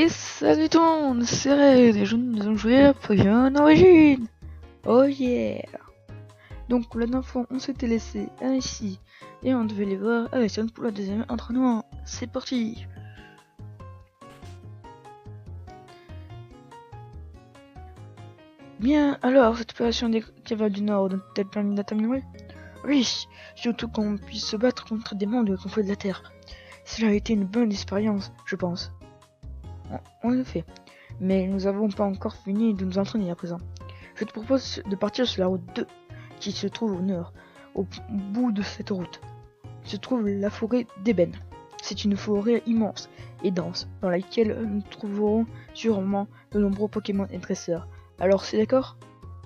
Et salut tout le monde, c'est Red et nous allons jouer à Pokémon Origine. Oh yeah. Donc la dernière fois on s'était laissé ici et on devait les voir à Sion pour la deuxième entraînement. C'est parti. Bien, alors cette opération des cavaliers du Nord donne-t-elle permis d'améliorer? Oui, surtout qu'on puisse se battre contre des mondes conflits de la Terre. Cela a été une bonne expérience, je pense. En effet, mais nous n'avons pas encore fini de nous entraîner à présent. Je te propose de partir sur la route 2, qui se trouve au nord. Au bout de cette route se trouve la forêt d'ébène. C'est une forêt immense et dense, dans laquelle nous trouverons sûrement de nombreux Pokémon et dresseurs. Alors c'est d'accord?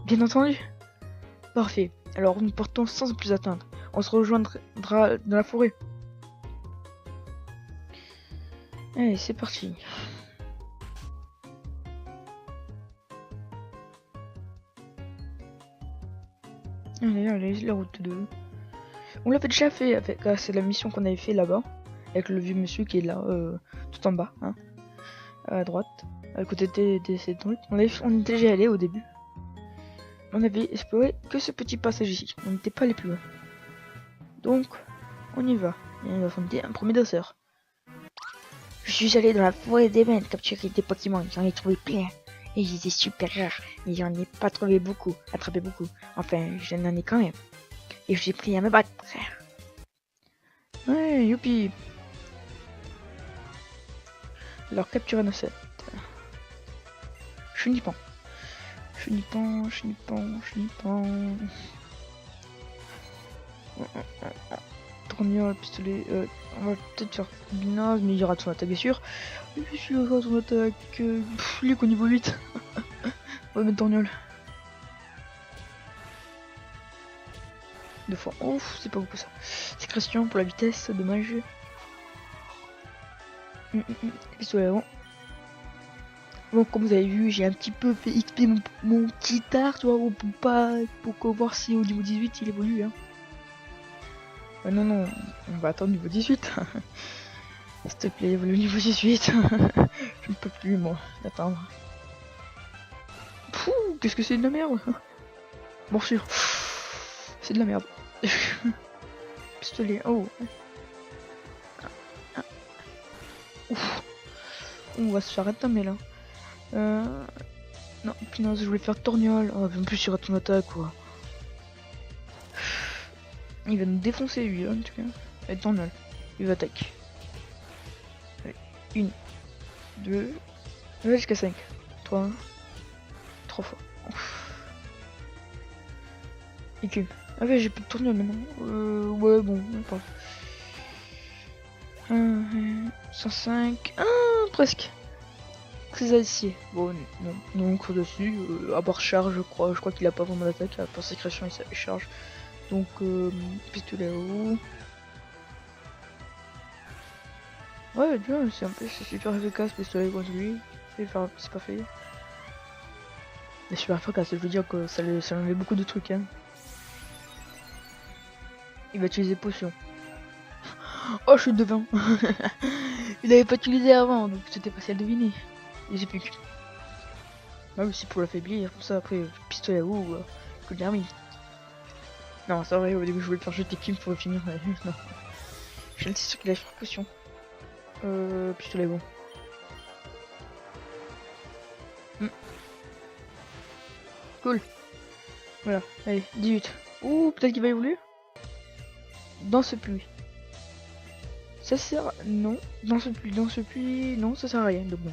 Bien entendu? Parfait, alors nous partons sans plus attendre. On se rejoindra dans la forêt. Allez, c'est parti. Allez, la route 2. On l'avait déjà fait avec c'est la mission qu'on avait fait là-bas, avec le vieux monsieur qui est là, tout en bas, hein, à droite, à côté de cette route. On est déjà allé au début. On avait exploré que ce petit passage ici, on n'était pas allé plus loin. Donc, on y va. Et on va affronter un premier danseur. Je suis allé dans la forêt d'ébène capturer des Pokémon, j'en ai trouvé plein. Et ils étaient super rares, mais j'en ai pas trouvé beaucoup, attrapé beaucoup. Enfin, j'en ai quand même. Et j'ai pris à me battre. Ouais, youpi. Alors, capturer nos 7. Chenipan. Torgnole, pistolet. On va peut-être faire Binaz, mais il rate son attaque, bien sûr. Et puis, il rate son attaque. Il est qu'au niveau 8. On va mettre Torgnole. 2 fois. Ouf, c'est pas beaucoup ça. Sécrétion pour la vitesse, dommage. Pistolet avant. Bon, comme vous avez vu, j'ai un petit peu fait XP mon petit art, tu vois, pour voir si au niveau 18 il évolue. Hein. Non, on va attendre niveau 18. S'il te plaît, évolue au niveau 18. Je ne peux plus, moi, d'attendre. Pouh, qu'est-ce que c'est de la merde? Morsure. C'est de la merde. Pistolet, oh. Ouf. On va se faire attamer là. Non, punaise, je voulais faire Torgnole. Oh, en plus, il rate ton attaque, quoi. Il va nous défoncer, lui, hein, en tout cas. Et Torgnole. Il va attaquer. Allez, 1, 2, jusqu'à 5. 3, 3 fois. Et que. Ah ouais, j'ai plus de Torgnole maintenant. Ouais, bon, pas. 105. Ah, presque. Très acier. Bon, non, creux dessus. À part charge, je crois qu'il a pas vraiment d'attaque. À part sécrétion et charge. Donc, pistolet à eau. Ouais, tu vois, c'est super efficace, pistolet contre lui. C'est pas fait. Mais super efficace, je veux dire que ça enlevait beaucoup de trucs, hein. Il va utiliser potion. Oh, je suis devant. Il avait pas utilisé avant, donc c'était facile à deviner. Et j'ai plus. Bah oui, c'est pour l'affaiblir, comme ça après, pistolet à eau, que de l'armée. Non, c'est vrai, au début je voulais faire jeter Kim pour finir, mais non. Je ne suis sûr qu'il a fait potion. Pistolet bon. Cool. Voilà, allez, 18. Ouh, peut-être qu'il va évoluer. Dans ce puits. Ça sert... Non. Dans ce puits... Non, ça sert à rien, donc bon.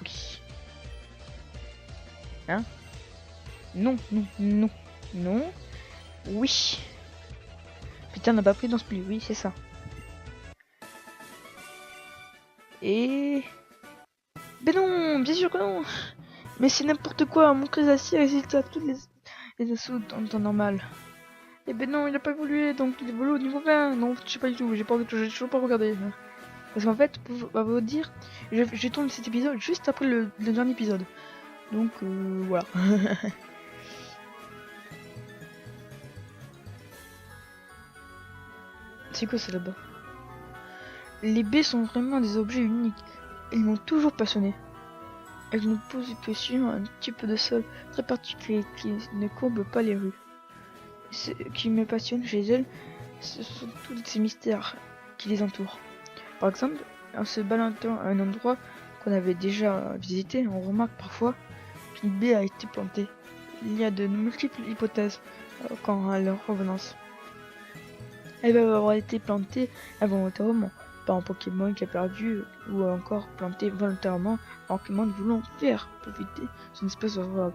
Oui. Hein? Non. Oui. Putain, on n'a pas pris dans ce puits, oui, c'est ça. Et... Mais non, bien sûr que non. Mais c'est n'importe quoi, mon Crésacier résiste à tous les assauts en temps normal. Et ben non, il a pas évolué, donc il évolue au niveau 20. Non, je sais pas du tout, j'ai toujours pas regardé. Parce qu'en fait, pour vous dire, j'ai tourné cet épisode juste après le dernier épisode. Donc voilà. C'est quoi ça là-bas? Les baies sont vraiment des objets uniques. Ils m'ont toujours passionné. Elles nous posent une question, un type de sol très particulier qui ne courbe pas les rues. Ce qui me passionne chez elles, ce sont tous ces mystères qui les entourent. Par exemple, en se baladant à un endroit qu'on avait déjà visité, on remarque parfois qu'une baie a été plantée. Il y a de multiples hypothèses quant à leur revenance. Elle va avoir été plantée involontairement par un Pokémon qui a perdu ou encore plantée volontairement par un Pokémon voulant faire profiter son espèce favorable.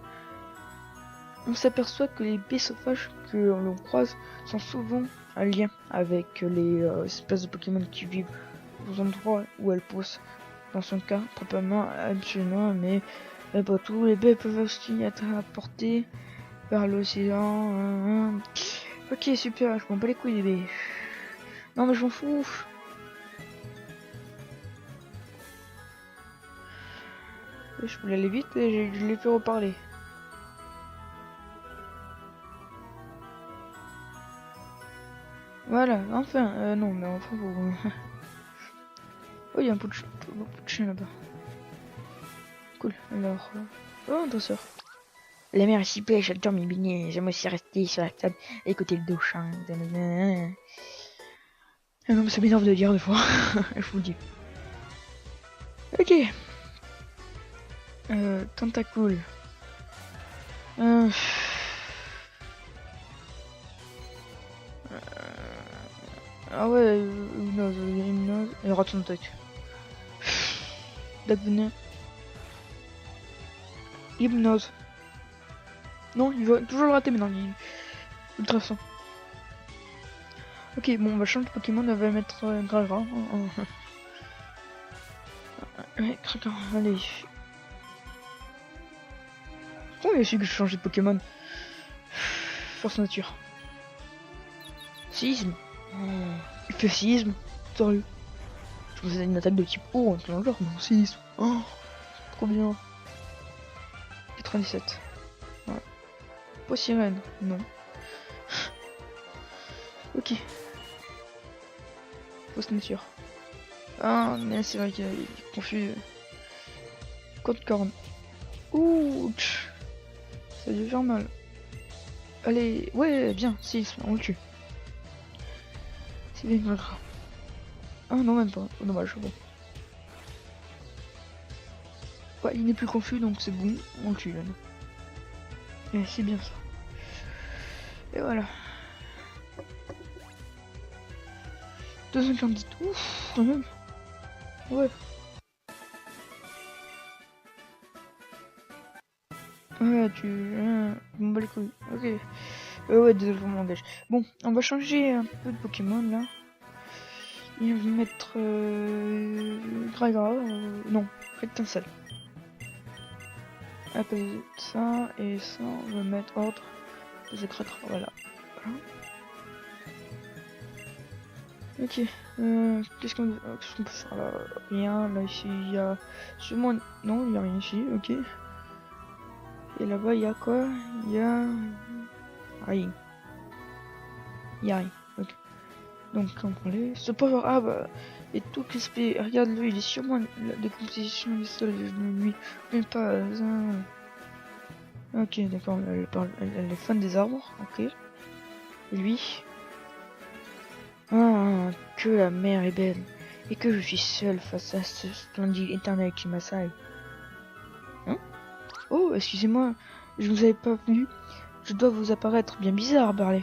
On s'aperçoit que les baies sauvages que l'on croise sont souvent en lien avec les espèces de Pokémon qui vivent aux endroits où elles poussent. Dans son cas, proprement absolument, mais pas tout. Les baies peuvent aussi être apportées vers l'océan. Ok, super, je m'en bats les couilles des baies. Non mais je m'en fous. Je voulais aller vite et je l'ai fait reparler. Voilà, enfin, non mais enfin vous... Oh, il y a un pot de chien là-bas. Cool, alors... Oh, un dresseur. La mer est si belle, j'adore m'y baigner. J'aime aussi rester sur la table et écouter le dos chanter. Ah non, mais ça m'énerve de dire des fois. Je vous le dis. Ok. Tentacool. Ah ouais, hypnose, et rate son tech. Dagvenin. Hypnose. Non, il va toujours le rater maintenant. Il ultra sang. Ok, bon, on va changer de Pokémon, on va mettre Gragra. Ouais, Gragra, allez. Comment il a su que je changeais de Pokémon? Force nature. Séisme. Il fait séisme. Sérieux. Je vous ai une attaque de type O, un truc dans le genre, non, séisme. Oh, trop bien. 97. Ouais. Pas sirène, non. Ok. Fausse nature. Ah, mais c'est vrai qu'il est confus. Code corne. Ouch. Ça lui faire mal. Allez, ouais, bien, séisme, on le tue. C'est bien grave. Ah non, même pas. Oh, dommage, bon. Ouais, il n'est plus confus, donc c'est bon, on le tue. Et c'est bien ça. Et voilà. 250, ouf, quand même. Ouais. Ouais, je m'en bats les couilles. Ok. Ouais, désolé, je m'engage. Bon, on va changer un peu de Pokémon là. Et on va mettre Gragra. Non, Rectincelle. Après ça et ça, on va mettre ordre. Voilà. Voilà. Ok. Qu'est-ce qu'on peut faire là? Rien. Là, ici, il y a... Sûrement... Non, il n'y a rien ici. Ok. Et là-bas, il y a quoi? Il y a... Rien. Il y a rien. Ok. Donc, on prend les... Ce pauvre... Ah bah... Et tout crispé. Regarde-le, il est sûrement de composition du sol. Je ne lui même pas... Ok, d'accord. Elle est fan des arbres. Ok. Et lui... Ah, que la mer est belle. Et que je suis seul face à ce splendide éternel qui m'assaille. Hein? Oh, excusez-moi, je vous avais pas vu. Je dois vous apparaître bien bizarre, Barley.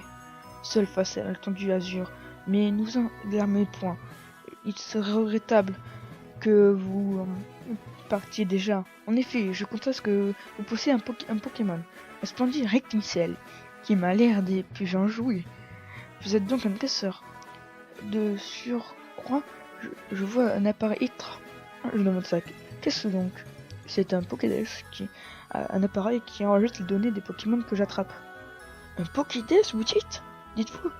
Seul face à l'étendue azur. Mais nous en alarmez point. Il serait regrettable que vous partiez déjà. En effet, je constate que vous possédez un Pokémon. Un splendide Rectincelle, qui m'a l'air des plus enjoués. Vous êtes donc un dresseur. De surcroît, je vois un appareil étrange dans votre sac. Qu'est-ce donc? C'est un Pokédex un appareil qui enregistre les données des Pokémon que j'attrape. Un Pokédex, vous dites? Dites-vous?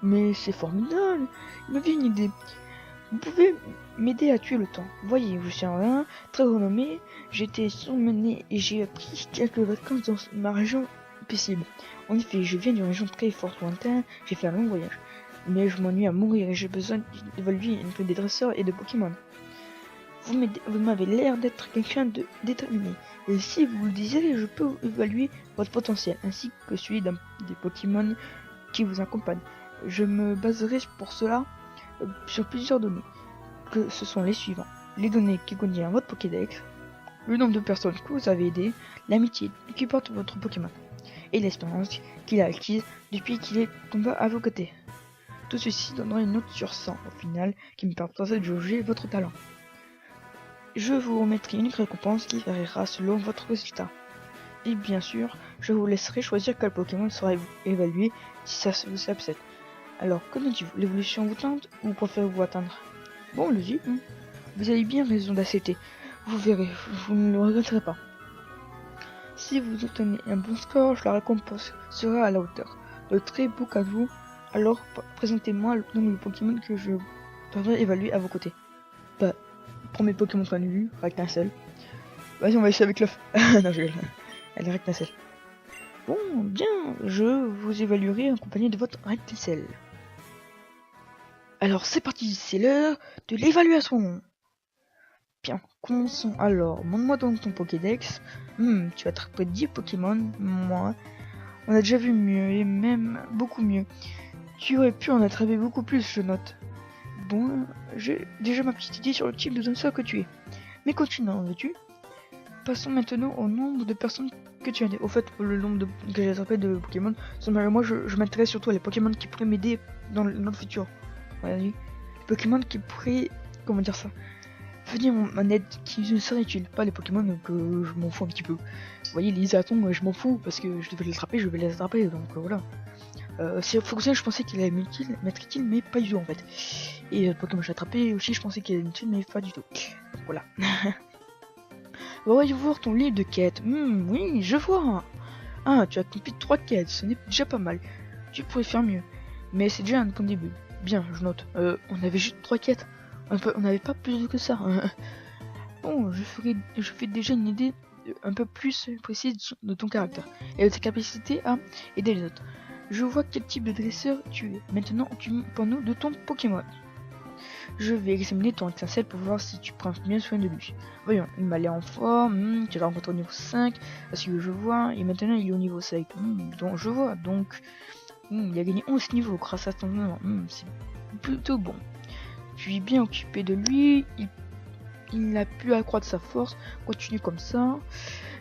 Mais c'est formidable! Il m'avait une idée. Vous pouvez m'aider à tuer le temps. Voyez, je suis un très renommé, j'ai été surmené et j'ai pris quelques vacances dans ma région paisible. En effet, je viens d'une région très fort lointaine, j'ai fait un long voyage. Mais je m'ennuie à mourir et j'ai besoin d'évaluer une peu des dresseurs et de Pokémon. Vous m'avez l'air d'être quelqu'un de déterminé. Et si vous le désirez, je peux évaluer votre potentiel, ainsi que celui des Pokémon qui vous accompagnent. Je me baserai pour cela sur plusieurs données, que ce sont les suivants. Les données qui contiennent votre Pokédex, le nombre de personnes que vous avez aidées, l'amitié qui porte votre Pokémon, et l'expérience qu'il a acquise depuis qu'il est tombé à vos côtés. Tout ceci donnera une note sur 100 au final, qui me permettra de jauger votre talent. Je vous remettrai une récompense qui variera selon votre résultat. Et bien sûr, je vous laisserai choisir quel Pokémon sera évalué si ça vous upset. Alors, qu'en dites-vous? L'évolution vous tente ou préférez-vous atteindre? Bon, allez-y, vous avez bien raison d'accepter. Vous verrez, vous ne le regretterez pas. Si vous obtenez un bon score, la récompense sera à la hauteur. De très beau cadeau. Alors, présentez-moi le nombre de Pokémon que je devrais évaluer à vos côtés. Bah, premier Pokémon qu'on a vu, Ragnacel. Vas-y, on va essayer avec l'œuf. Non, je rigole. Elle est Ragnacel. Bon, bien, je vous évaluerai en compagnie de votre Ragnacel. Alors, c'est parti, c'est l'heure de l'évaluation. Bien, commençons alors. Montre-moi donc ton Pokédex. Tu as attrapé 10 Pokémon, moi. On a déjà vu mieux, et même beaucoup mieux. Tu aurais pu en attraper beaucoup plus, je note. Bon, j'ai déjà ma petite idée sur le type de danseur que tu es. Mais continuons, veux-tu? Passons maintenant au nombre de personnes que tu as. Au fait, le nombre que j'ai attrapé de Pokémon, moi je m'intéresse surtout à les Pokémon qui pourraient m'aider dans le futur. Voilà, les Pokémon qui pourraient, comment dire ça, venir en aide, qui me seraient utiles, pas les Pokémon que je m'en fous un petit peu. Vous voyez, les Izatons, je m'en fous parce que je devais les attraper, je vais les attraper, donc voilà. Fonctionnaire, je pensais qu'il allait m'être utile, mais pas du tout en fait. Et Pokémon que j'ai attrapé aussi, je pensais qu'il allait m'être utile, mais pas du tout. Donc voilà. Voyons voir ton livre de quêtes. Oui, je vois. Ah, tu as accompli 3 quêtes, ce n'est déjà pas mal. Tu pourrais faire mieux. Mais c'est déjà un bon début. Bien, je note. On avait juste 3 quêtes. On n'avait pas plus que ça. Bon, je fais déjà une idée un peu plus précise de ton caractère et de ta capacité à aider les autres. Je vois quel type de dresseur tu es. Maintenant, tu parles-nous de ton Pokémon. Je vais examiner ton étincelle pour voir si tu prends bien soin de lui. Voyons, il m'a l'air en forme, tu l'as rencontré au niveau 5, parce que je vois, et maintenant il est au niveau 5. Donc je vois, donc il a gagné 11 niveaux grâce à ton nom. C'est plutôt bon. Tu es bien occupé de lui, il a pu accroître sa force, continue comme ça.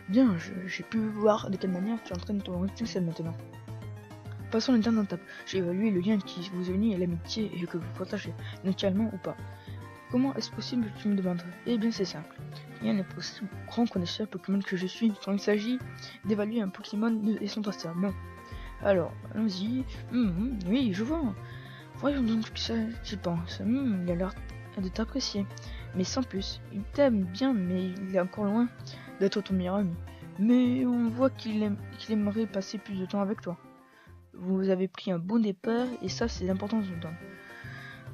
Bien, j'ai pu voir de quelle manière tu entraînes ton étincelle maintenant. Passons les dernières étapes. J'ai évalué le lien qui vous unit à l'amitié et que vous partagez, naturellement ou pas. Comment est-ce possible que tu me demanderais? Eh bien c'est simple. Rien n'est possible, grand connaisseur Pokémon que je suis, quand il s'agit d'évaluer un Pokémon et son dresseur. Bon. Alors, allons-y. Oui, je vois. Voyons donc ce que ça, j'y pense. Il a l'air de t'apprécier. Mais sans plus. Il t'aime bien, mais il est encore loin d'être ton meilleur ami. Mais on voit qu'il aimerait passer plus de temps avec toi. Vous avez pris un bon départ et ça c'est l'importance du temps.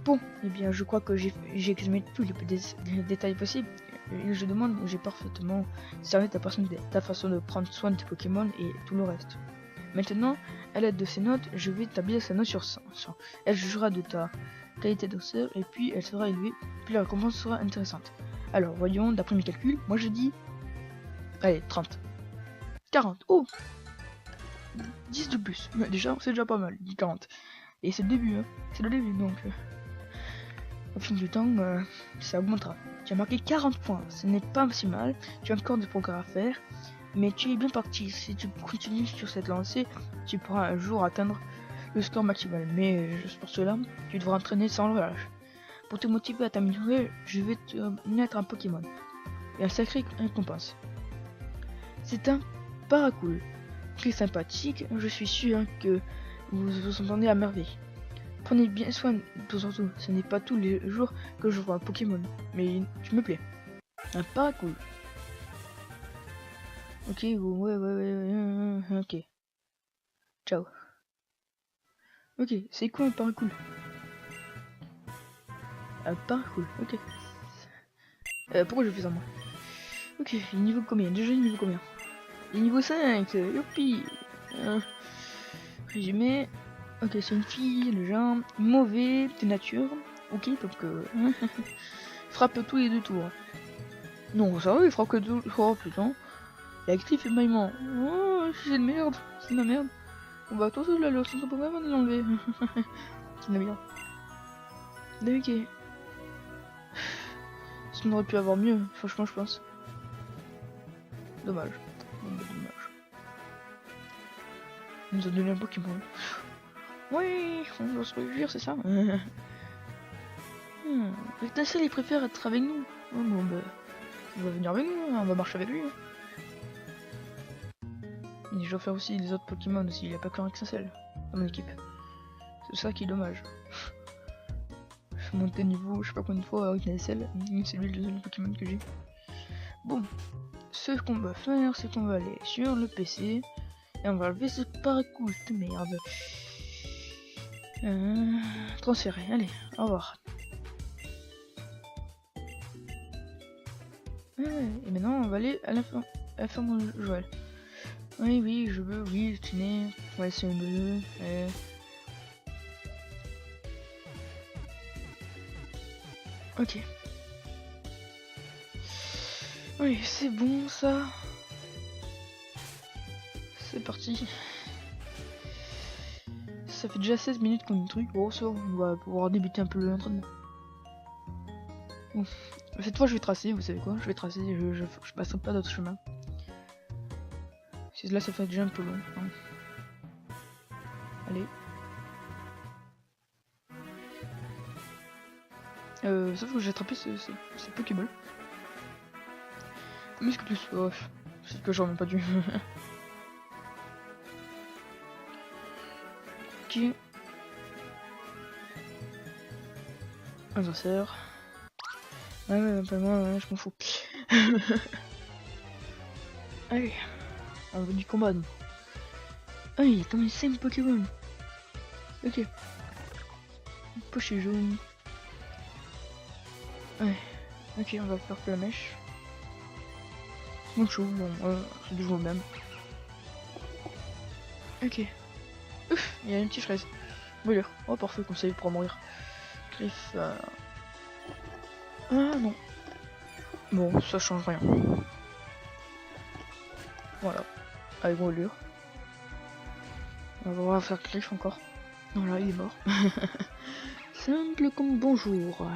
Bon, eh bien je crois que j'ai examiné tous les détails possibles et je demande, j'ai parfaitement cerné ta façon de prendre soin de tes Pokémon et tout le reste. Maintenant, à l'aide de ces notes, je vais établir sa note sur 100. Elle jugera de ta qualité d'osseur et puis elle sera élevée, puis la récompense sera intéressante. Alors voyons, d'après mes calculs, moi je dis... Allez, 30. 40. Oh, 10 de plus. Mais déjà, c'est déjà pas mal, 40. Et c'est le début, c'est le début, donc... au fil du temps, ça augmentera. Tu as marqué 40 points, ce n'est pas si mal. Tu as encore des progrès à faire, mais tu es bien parti. Si tu continues sur cette lancée, tu pourras un jour atteindre le score maximal. Mais pour cela, tu devras entraîner sans relâche. Pour te motiver à t'améliorer, je vais te mettre un Pokémon. Et un sacré récompense. C'est un Paracool. Très sympathique, je suis sûr que vous vous entendez à merveille. Prenez bien soin de toi surtout, ce n'est pas tous les jours que je vois un Pokémon, mais tu me plais. Un Paracool. Ok, ouais, ok. Ciao. Ok, c'est quoi un Paracool? Un Paracool, ok. Pourquoi je fais ça moi? Ok, niveau combien? Déjà niveau combien? Niveau 5, youpi. Résumé. Ok, c'est une fille, le genre mauvais de nature. Ok, donc frappe tous les 2 tours. Non, ça va, il frappe que 2. Oh putain. Et actif et maillement. Oh, c'est de merde. C'est de la merde. On va tous la leçon, on peut même l'enlever. C'est de la merde. Ok. On aurait pu avoir mieux, franchement, je pense. Dommage. Dommage. Il nous a donné un Pokémon. Oui, on doit se réjouir, c'est ça. Rectassel, il préfère être avec nous. Oh, bon, bah, il va venir avec nous, hein, on va marcher avec lui. Hein. Et je dois faire aussi les autres Pokémon aussi, il n'y a pas qu'un Rectassel dans mon équipe. C'est ça qui est dommage. Je suis monté niveau, je sais pas combien de fois avec Rectassel, c'est lui le seul Pokémon que j'ai. Bon, ce qu'on va faire, c'est qu'on va aller sur le PC et on va lever ce parcours de merde. Transférer, allez, au revoir. Et maintenant on va aller à la ferme Joël. Oui, je veux, oui, tu n'es. Ouais, c'est une. Ok. Oui, c'est bon ça. C'est parti. Ça fait déjà 16 minutes qu'on est truc. Bon, ça, on va pouvoir débuter un peu l'entraînement. Bon. Cette fois, je vais tracer, vous savez quoi? Je vais tracer, je passerai pas d'autre chemin. Parce que là, ça fait déjà un peu long. Hein. Allez. Sauf que j'ai attrapé ce Pokéball. Mais ce que plus. Oh, c'est que j'en ai pas dû. Ok. Adversaire. Ouais, pas moi, ouais, je m'en fous. Allez. On veut du combat, nous. Ah, il y a quand même 5 Pokémon. Ok. Poché jaune. Ouais. Ok, on va faire que la mèche. Mon chou, bon, c'est toujours le même. Ok. Ouf, il y a une petite fraise. Brûlure. Oh, parfait, comme ça il pourra mourir. Griffe. Ah non. Bon, ça change rien. Voilà. Avec brûlure. On va voir faire griffe encore. Voilà, il est mort. Simple comme bonjour.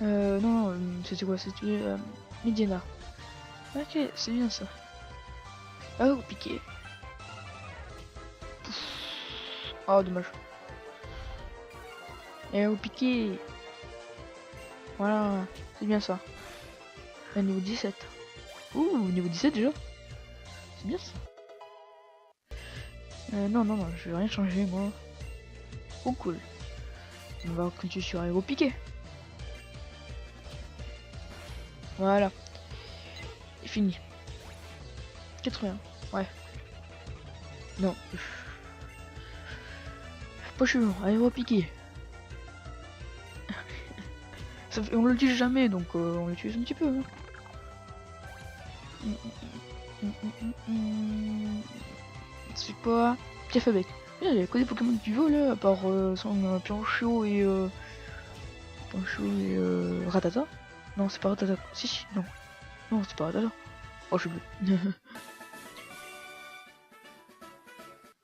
Non, c'était quoi? C'était Mediana. Ok, c'est bien ça. Ah, oh, piqué. Oh, dommage. Et au piqué. Voilà, c'est bien ça. À niveau 17. Ouh, niveau 17 déjà. C'est bien ça. Non, je vais rien changer moi. Oh cool. On va continuer sur Aéro Piqué. Voilà. C'est fini. 80. Ouais. Non. Pas chelou. Aéro Piqué. On l'utilise jamais donc on l'utilise un petit peu. C'est pas Piaf avec. Il y a quoi des Pokémon du vol là, à part son Piancho et Ratata. Non, c'est pas Ratata. Si, non. Non, c'est pas Ratata. Oh, je sais plus.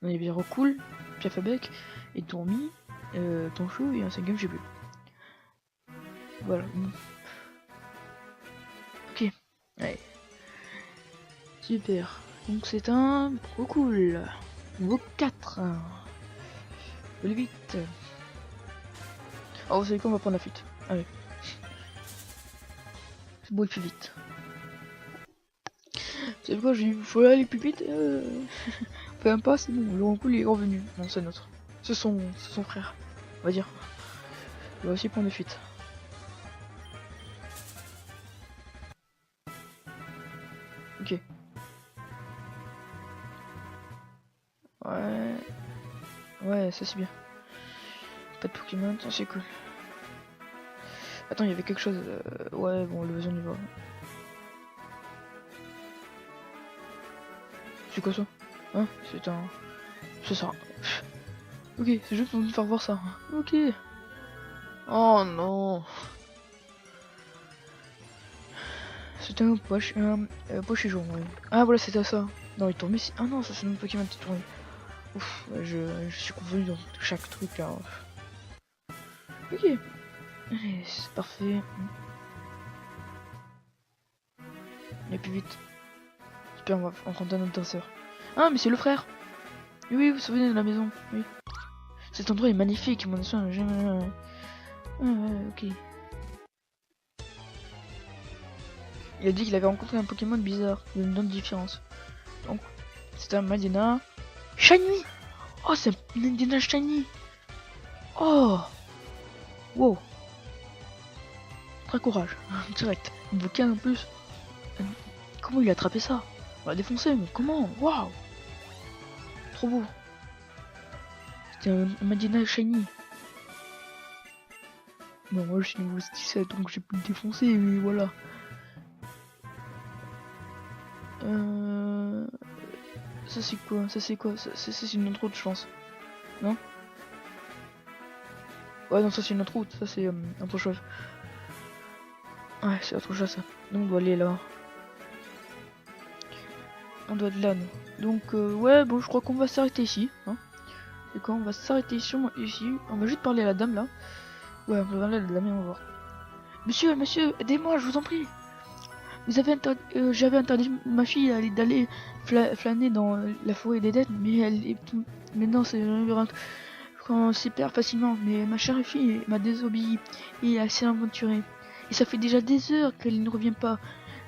Il y avait Recool, Piaf avec, et Tourmi, Tonchou et un 5ème, je sais plus. Voilà. Ok. Ouais. Super. Donc c'est un Recool. Niveau 4. Allez vite. Oh, vous savez quoi, on va prendre la fuite. Allez. C'est beau et plus vite. Vous savez quoi, il faut aller plus vite. Peu importe, c'est bon, le Recool est revenu. Non, c'est notre. C'est son frère, on va dire. Il va aussi prendre la fuite. Ok. Ouais, ça c'est bien. Pas de Pokémon, ça c'est cool. Attends, il y avait quelque chose. Ouais, bon, le besoin du va. C'est quoi ça? Hein? C'est un. C'est ça. Ok, c'est juste pour nous faire voir ça. Ok. Oh non. C'était un poche, poche et jaune, ouais. Ah voilà, c'était ça. Non, il tombait ici. Ah non, ça c'est notre Pokémon qui tourne. Ouf, ouais, je suis confondu dans chaque truc là. Ok. Allez, c'est parfait. Et plus vite. Super, on va rencontrer notre danseur. Ah, mais c'est le frère. Oui, vous vous souvenez de la maison. Oui. Cet endroit est magnifique, mon soin. Ok. Il a dit qu'il avait rencontré un Pokémon bizarre, d'une grande différence. Donc, c'était un Medina Shiny. Oh, c'est un Medina Shiny. Oh. Wow. Très courage. Direct. Un bouquin en plus. Comment il a attrapé ça? On l'a défoncé, mais comment? Waouh. Trop beau. C'était un Medina Shiny. Bon, moi je suis niveau 17, donc j'ai pu le défoncer, mais voilà. Ça c'est quoi? Ça c'est quoi? Ça c'est une autre route, je pense. Non? Ouais, non, ça c'est une autre route. Ça c'est autre chose. Ouais, c'est autre chose ça. Donc on doit aller là. On doit être là, nous. Donc, ouais, bon, je crois qu'on va s'arrêter ici. Hein. D'accord, on va s'arrêter ici. On va juste parler à la dame là. Ouais, on va parler à la dame et on va voir. Monsieur, aidez-moi, je vous en prie. Vous avez j'avais interdit ma fille d'aller flâner dans la forêt d'Éden, mais elle est tout. Maintenant, on s'y perd facilement. Mais ma chère fille m'a désobéi et s'est aventurée. Et ça fait déjà des heures qu'elle ne revient pas.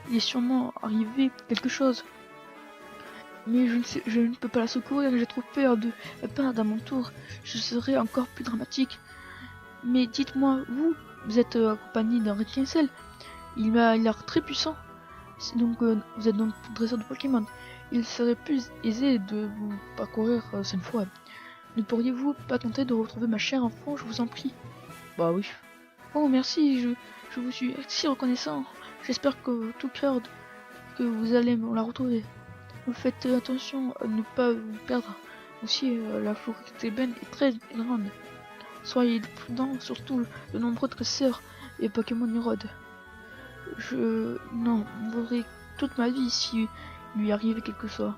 Il est sûrement arrivé quelque chose. Mais je ne peux pas la secourir, j'ai trop peur de perdre à mon tour. Je serai encore plus dramatique. Mais dites-moi, vous êtes accompagné d'un Rétincelle. Il a l'air très puissant. Donc, vous êtes donc dresseur de Pokémon. Il serait plus aisé de vous parcourir cette fois. Ne pourriez-vous pas tenter de retrouver ma chère enfant, je vous en prie? Bah oui. Oh merci, je vous suis si reconnaissant. J'espère que tout cœur que vous allez la retrouver. Vous faites attention à ne pas vous perdre. Aussi, la forêt d'ébène est très grande. Soyez prudents, surtout le nombreux dresseurs et Pokémon Nurode. Je n'en voudrais toute ma vie si lui arrivait quelque chose.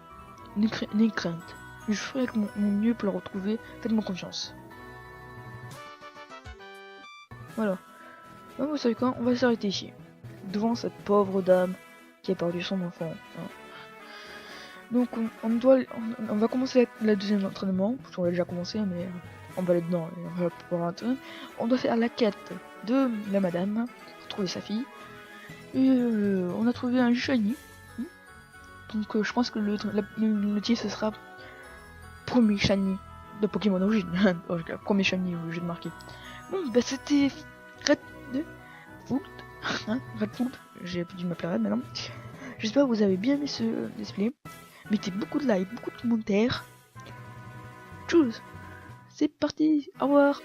N'ayez crainte. Je ferai mon mieux pour le retrouver. Faites-moi confiance. Voilà. Donc, vous savez quoi? On va s'arrêter ici. Devant cette pauvre dame qui a perdu son enfant. Hein. Donc on va commencer la deuxième entraînement, parce qu'on l'a déjà commencé, mais on va aller dedans, on va pouvoir entrer. On doit faire la quête de la madame, retrouver sa fille. Et on a trouvé un shiny. Donc je pense que le titre ce sera premier shiny de Pokémon d'origine. Premier shiny au jeu de marqué. Bon bah c'était Redfoot, hein, Redfoot, j'ai dû m'appeler Red maintenant. J'espère que vous avez bien aimé ce display. Mettez beaucoup de likes, beaucoup de commentaires. Tchuss. C'est parti, au revoir.